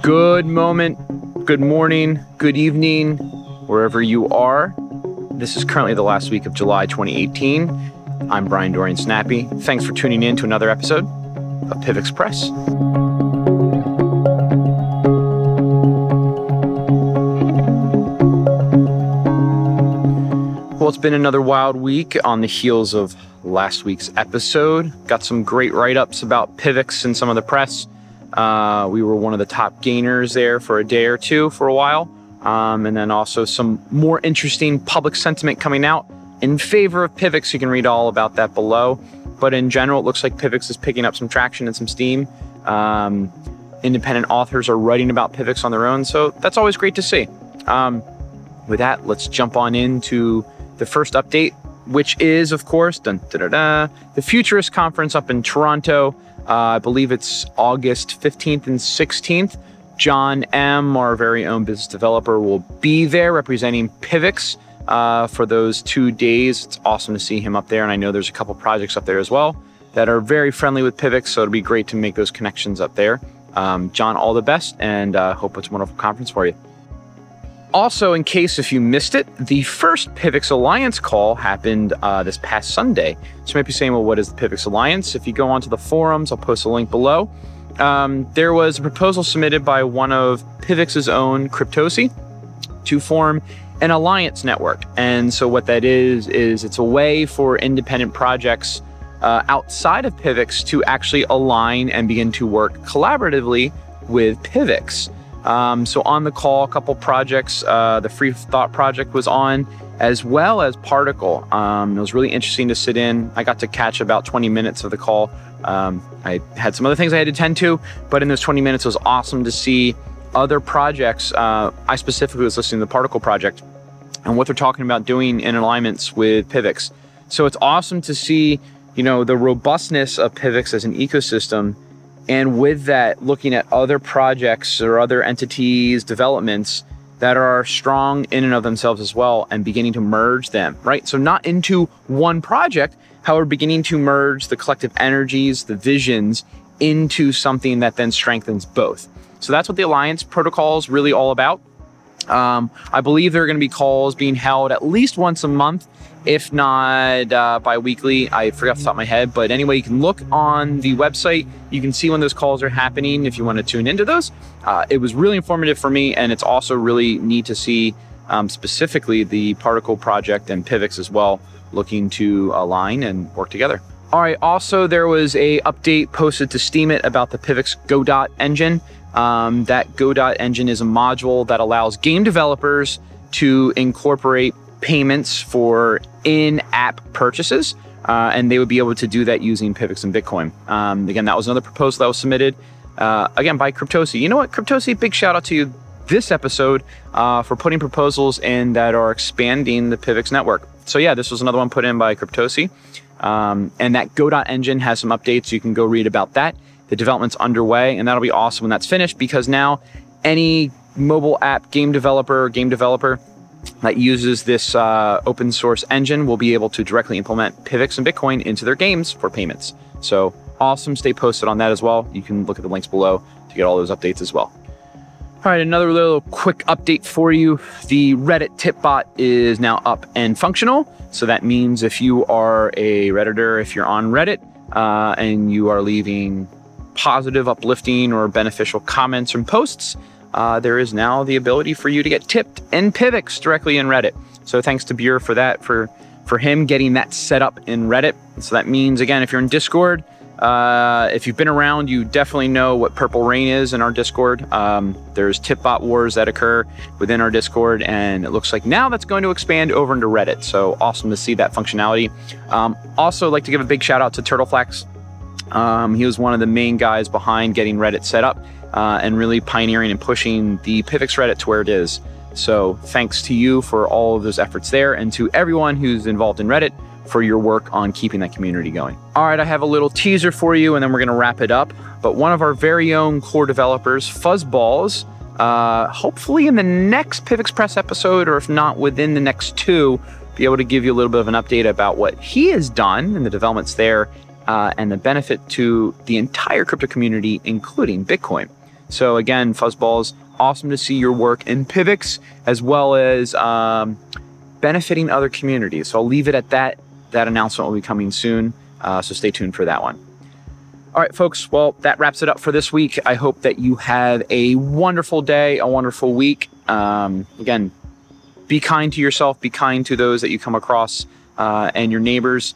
Good moment, good morning, good evening, wherever you are. This is currently the last week of July 2018. I'm Brian Dorian Snappy. Thanks for tuning in to another episode of PIV Express. Well, it's been another wild week on the heels of last week's episode. Got some great write-ups about PIVX in some of the press. We were one of the top gainers there for a day or two for a while. And then also some more interesting public sentiment coming out in favor of PIVX. You can read all about that below. But in general, it looks like PIVX is picking up some traction and some steam. Independent authors are writing about PIVX on their own, so that's always great to see. With that, let's jump on into the first update, which is, of course, the Futurist Conference up in Toronto. I believe it's August 15th and 16th. John M., our very own business developer, will be there representing PIVX for those 2 days. It's awesome to see him up there, and I know there's a couple projects up there as well that are very friendly with PIVX, so it'll be great to make those connections up there. John, all the best, and hope it's a wonderful conference for you. Also, in case if you missed it, the first PIVX Alliance call happened this past Sunday. So you might be saying, well, what is the PIVX Alliance? If you go onto the forums, I'll post a link below. There was a proposal submitted by one of PIVX's own, Cryptosi, to form an alliance network. And so what that is it's a way for independent projects outside of PIVX to actually align and begin to work collaboratively with PIVX. So on the call, a couple projects, the Free Thought project was on, as well as Particle. It was really interesting to sit in. I got to catch about 20 minutes of the call. I had some other things I had to tend to, but in those 20 minutes, it was awesome to see other projects. I specifically was listening to the Particle project and what they're talking about doing in alignments with PIVX. So it's awesome to see, the robustness of PIVX as an ecosystem. And with that, looking at other projects or other entities, developments that are strong in and of themselves as well, and beginning to merge them, right? So not into one project, however, beginning to merge the collective energies, the visions into something that then strengthens both. So that's what the Alliance protocol is really all about. I believe there are going to be calls being held at least once a month, if not bi-weekly. I forgot off the top of my head, but anyway, you can look on the website. You can see when those calls are happening if you want to tune into those. It was really informative for me, and it's also really neat to see specifically the Particle project and PIVX as well, looking to align and work together. All right, also there was a update posted to Steemit about the PIVX Godot engine. That Godot engine is a module that allows game developers to incorporate payments for in-app purchases, and they would be able to do that using PIVX and Bitcoin. Again, that was another proposal that was submitted, again, by Cryptosi. You know what, Cryptosi, big shout out to you this episode for putting proposals in that are expanding the PIVX network. So yeah, this was another one put in by Cryptosi, and that Godot engine has some updates. You can go read about that. The development's underway, and that'll be awesome when that's finished, because now any mobile app game developer that uses this open source engine will be able to directly implement PIVX and Bitcoin into their games for payments. So awesome. Stay posted on that as well. You can look at the links below to get all those updates as well. All right, another little quick update for you. The Reddit tip bot is now up and functional. So that means if you are a Redditor, if you're on Reddit and you are leaving positive, uplifting, or beneficial comments and posts, there is now the ability for you to get tipped in PIVX directly in Reddit. So thanks to Buer for that, for him getting that set up in Reddit. So that means, again, if you're in Discord, if you've been around, you definitely know what Purple Rain is in our Discord. There's tip bot wars that occur within our Discord, and it looks like now that's going to expand over into Reddit. So awesome to see that functionality. Also, like to give a big shout out to Turtleflax. He was one of the main guys behind getting Reddit set up and really pioneering and pushing the PIVX Reddit to where it is. So thanks to you for all of those efforts there, and to everyone who's involved in Reddit for your work on keeping that community going. All right, I have a little teaser for you, and then we're going to wrap it up. But one of our very own core developers, Fuzzballs, hopefully in the next PIV Express episode, or if not within the next two, be able to give you a little bit of an update about what he has done and the developments there and the benefit to the entire crypto community, including Bitcoin. So again, Fuzzballs, awesome to see your work in Pivx, as well as benefiting other communities. So I'll leave it at that. That announcement will be coming soon, so stay tuned for that one. All right, folks, well, that wraps it up for this week. I hope that you have a wonderful day, a wonderful week. Again, be kind to yourself, be kind to those that you come across and your neighbors.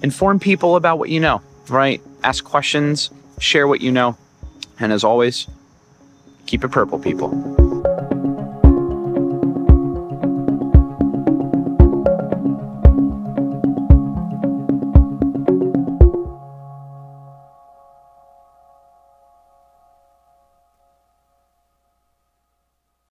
Inform people about what you know, right? Ask questions, share what you know. And as always, keep it purple, people.